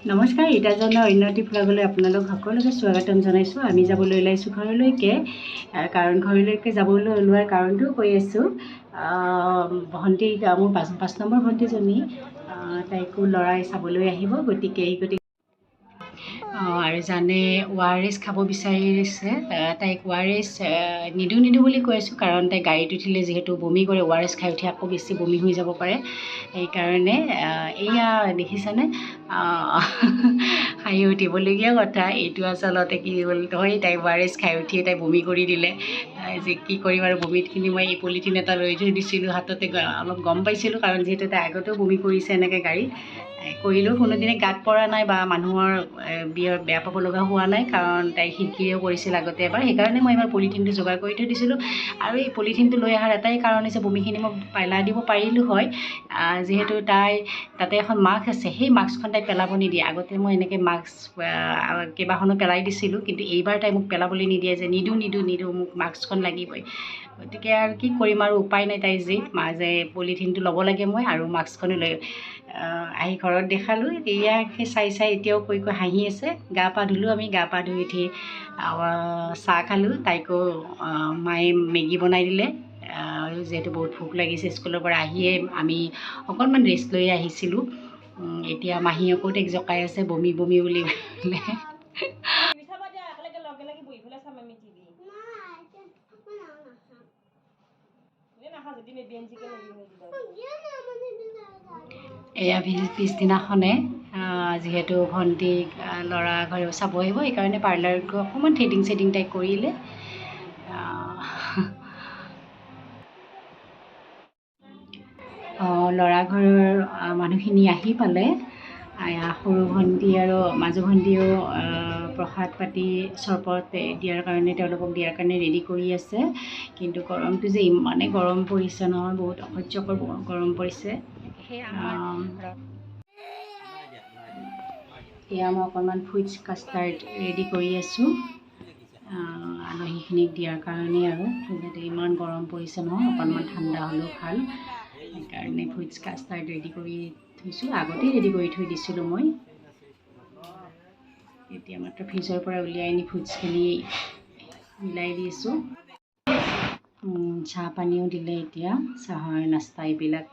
নমস্কাৰ, ৰীতাজনৰ উন্নতি ব্লগলৈ আপোনালোক সকলোকে স্বাগতম জনাইছোঁ। আমি যাবলৈ ওলাইছোঁ ঘৰলৈকে। কাৰণ ঘৰলৈকে যাবলৈ ওলোৱাৰ কাৰণটো কৈ আছোঁ। ভণ্টি মোৰ 5 নম্বৰ ভণ্টিজনী, তাইকো ল'ৰাই চাবলৈ আহিব। গতিকে আৰু জানে ORS খাব বিচাৰিছে। তাইক ORS নিদিওঁ বুলি কৈ আছোঁ, কাৰণ তাই গাড়ীত উঠিলে যিহেতু বমি কৰে, ORS খাই উঠি আকৌ বেছি বমি হৈ যাব পাৰে। সেইকাৰণে এয়া দেখিছেনে, হাঁহি উঠিবলগীয়া কথা। এইটো আচলতে কি হ'ল, তাই ORS খাই উঠিয়ে তাই বমি কৰি দিলে। যে কি কৰিম আৰু, বমিতখিনি মই এই পলিথিন এটা লৈ থৈ দিছিলোঁ হাততে। অলপ গম পাইছিলোঁ, কাৰণ যিহেতু তাই আগতেও বমি কৰিছে এনেকৈ গাড়ীত। কৰিলেও কোনোদিনে গাত পৰা নাই বা মানুহৰ বেয়া পাব লগা হোৱা নাই, কাৰণ তাই খিৰিকীৰেও কৰিছিল আগতে এবাৰ। সেইকাৰণে মই এবাৰ পলিথিনটো যোগাৰ কৰি থৈ দিছিলোঁ। আৰু এই পলিথিনটো লৈ অহাৰ এটাই কাৰণ হৈছে, বমিখিনি মই পেলাই দিব পাৰিলোঁ হয়। যিহেতু তাতে এখন মাস্ক আছে, সেই মাস্কখন তাই পেলাব নিদিয়ে। আগতে মই এনেকৈ মাস্ক কেইবাখনো পেলাই দিছিলোঁ, কিন্তু এইবাৰ তাই মোক পেলাবলৈ নিদিয়ে, যে নিদিওঁ, মোক মাস্কখন লাগিবই। গতিকে আৰু কি কৰিম, আৰু উপায় নাই। তাই যে পলিথিনটো ল'ব লাগে মই, আৰু মাস্কখনো লৈ আহি ঘৰত দেখালোঁ। এয়াকে চাই এতিয়াও কৈ হাঁহি আছে। গা পা ধুলোঁ আমি। গা পা ধুই উঠি চাহ খালোঁ। তাইকো মায়ে মেগী বনাই দিলে। আৰু যিহেতু বহুত ভোক লাগিছে, স্কুলৰ পৰা আহিয়ে আমি অকণমান ৰেষ্ট লৈ আহিছিলোঁ। এতিয়া মাহীয়েকো তাইক জকাই আছে, বমি বুলি বোলে। এয়া পিছদিনাখনে যিহেতু ভণ্টিক ল'ৰা ঘৰেও চাব আহিব, সেইকাৰণে পাৰ্লাৰত গৈ অকণমান থ্ৰেডিং তাই কৰিলে। ল'ৰা ঘৰৰ মানুহখিনি আহি পালে। সৰু ভণ্টি আৰু মাজু ভণ্টিও প্ৰসাদ পাতি চৰবত তেওঁলোকক দিয়াৰ কাৰণে ৰেডি কৰি আছে। কিন্তু গৰমটো যে ইমানেই গৰম পৰিছে নহয়, বহুত অসহ্যকৰ গৰম পৰিছে। এয়া মই অকণমান ফ্ৰুইটছ কাষ্টাৰ্ড ৰেডি কৰি আছোঁ আলহীখিনিক দিয়াৰ কাৰণে। আৰু যাতে ইমান গৰম পৰিছে নহয়, অকণমান ঠাণ্ডা হ'লেও ভাল। সেইকাৰণে ফ্ৰুইটছ কাষ্টাৰ্ড ৰেডি কৰি থৈছোঁ। আগতেই ৰেডি কৰি থৈ দিছিলোঁ মই। এতিয়া মাত্ৰ ফ্ৰিজৰ পৰা উলিয়াই আনি ফ্ৰুইটছখিনি মিলাই দিছোঁ। চাহ পানীও দিলে। এতিয়া চাহৰ নাস্তা এইবিলাক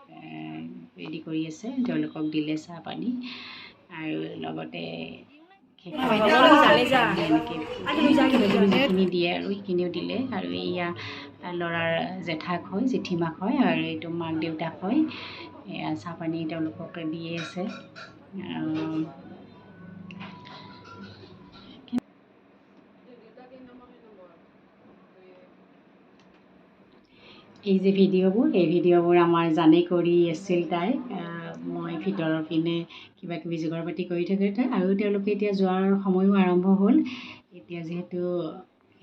ৰেডি কৰি আছে, তেওঁলোকক দিলে চাহ পানী। আৰু লগতে যিখিনি দিয়ে আৰু সেইখিনিও দিলে। আৰু এয়া ল'ৰাৰ জেঠাক হয়, জেঠীমাক হয়, আৰু এইটো মাক দেউতাক হয়। এয়া চাহ পানী তেওঁলোকক দিয়ে আছে। এই যে ভিডিঅ'বোৰ আমাৰ জানে কৰি আছিল তাই। মই ভিতৰৰ পিনে কিবাকিবি যোগাৰ পাতি কৰি থাকে তাই। আৰু তেওঁলোকে এতিয়া যোৱাৰ সময়ো আৰম্ভ হ'ল। এতিয়া যিহেতু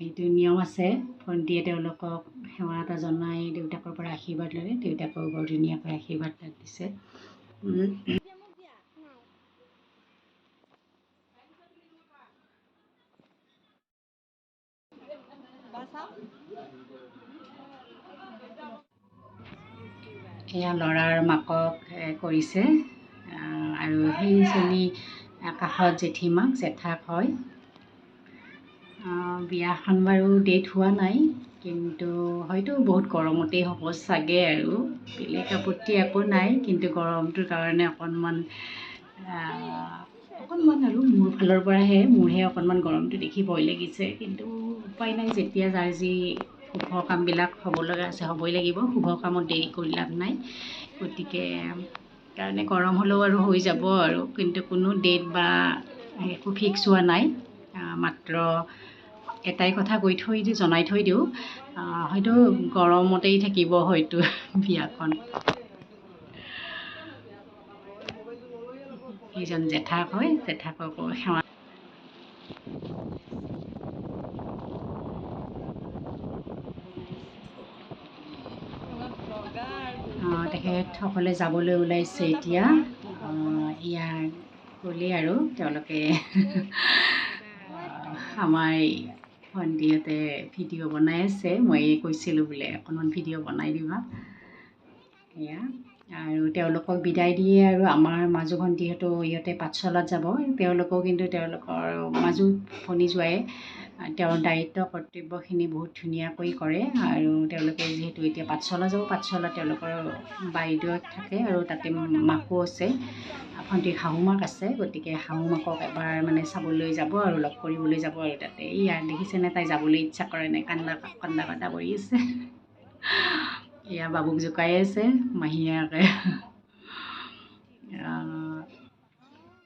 এইটো নিয়ম আছে, ভণ্টিয়ে তেওঁলোকক সেৱা এটা জনাই দেউতাকৰ পৰা আশীৰ্বাদ ল'লে। দেউতাকক বৰ ধুনীয়াকৈ আশীৰ্বাদ দিছে। এয়া ল'ৰাৰ মাকক কৰিছে। আৰু সেইজনী কাষত জেঠাক হয়। বিয়াখন বাৰু ডেট হোৱা নাই, কিন্তু হয়তো বহুত গৰমতেই হ'ব চাগে। আৰু বেলেগ আপত্তি একো নাই, কিন্তু গৰমটোৰ কাৰণে অকণমান আৰু মোৰ ফালৰ পৰাহে, মোৰহে অকণমান গৰমটো দেখি ভয় লাগিছে। কিন্তু উপায় নাই, যেতিয়া যাৰ যি শুভ কামবিলাক হ'ব লগা আছে হ'বই লাগিব। শুভ কামত দেৰি কৰি লাভ নাই। গতিকে কাৰণে গৰম হ'লেও আৰু হৈ যাব আৰু, কিন্তু কোনো ডেট বা একো ফিক্স হোৱা নাই। মাত্ৰ এটাই কথা জনাই থৈ দিওঁ, হয়তো গৰমতেই থাকিব হয়তো বিয়াখন। এইজন জেঠাক হয়, জেঠাককো সেৱা। তেখেতসকলে যাবলৈ ওলাইছে এতিয়া। এয়া গ'লেই আৰু তেওঁলোকে আমাৰ ভণ্টিহঁতে ভিডিঅ' বনাই আছে। মই কৈছিলোঁ বোলে অকণমান ভিডিঅ' বনাই দিবা। এয়া আৰু তেওঁলোকক বিদায় দিয়ে আৰু আমাৰ মাজু ভণ্টিহঁতো ইহঁতে পাঠশালাত যাব। তেওঁলোকেও কিন্তু তেওঁলোকৰ মাজু ভনী জোৱায়ে তেওঁৰ দায়িত্ব কৰ্তব্যখিনি বহুত ধুনীয়াকৈ কৰে। আৰু তেওঁলোকে যিহেতু এতিয়া পাঠশালা যাব, পাঠশালাত তেওঁলোকৰ বাইদেউ থাকে আৰু তাতে মাকো আছে, ভণ্টিৰ শাহু মাক আছে। গতিকে শাহু মাকক এবাৰ মানে চাবলৈ যাব আৰু লগ কৰিবলৈ যাব আৰু তাতে ইয়াৰ দেখিছেনে তাই যাবলৈ ইচ্ছা কৰে নাই, কান্দা কৰি আছে। এয়া বাবুক জোকাই আছে মাহীয়েকে।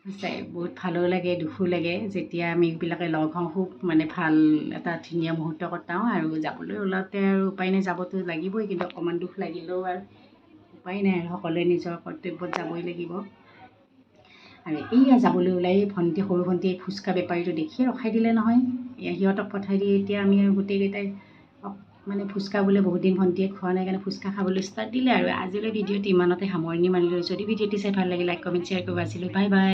সঁচাই বহুত ভালো লাগে, দুখো লাগে যেতিয়া আমি এইবিলাকে লগ হওঁ। খুব মানে ভাল এটা ধুনীয়া মুহূৰ্ত কটাওঁ। আৰু যাবলৈ ওলাওঁতে আৰু উপায় নাই, যাবতো লাগিবই, কিন্তু অকণমান দুখ লাগিলেও আৰু উপায় নাই আৰু সকলোৱে নিজৰ কৰ্তব্যত যাবই লাগিব। আৰু এইয়া যাবলৈ ওলাই সৰু ভণ্টিয়ে ফুচকা বেপাৰীটো দেখিয়ে ৰখাই দিলে নহয়, সিহঁতক পঠাই দি এতিয়া আমি আৰু গোটেইকেইটাই মানে ফুচকা বোলে বহুত দিন ভণ্টিয়ে খোৱা নাই কাৰণে ফুচকা খাবলৈ ষ্টাৰ্ট দিলে। আৰু আজিলৈ ভিডিঅ'টো ইমানতে সামৰণি মাৰিলোঁ। যদি ভিডিঅ'টি চাই ভাল লাগে লাইক কমেণ্ট শ্বেয়াৰ কৰিব। Bye bye.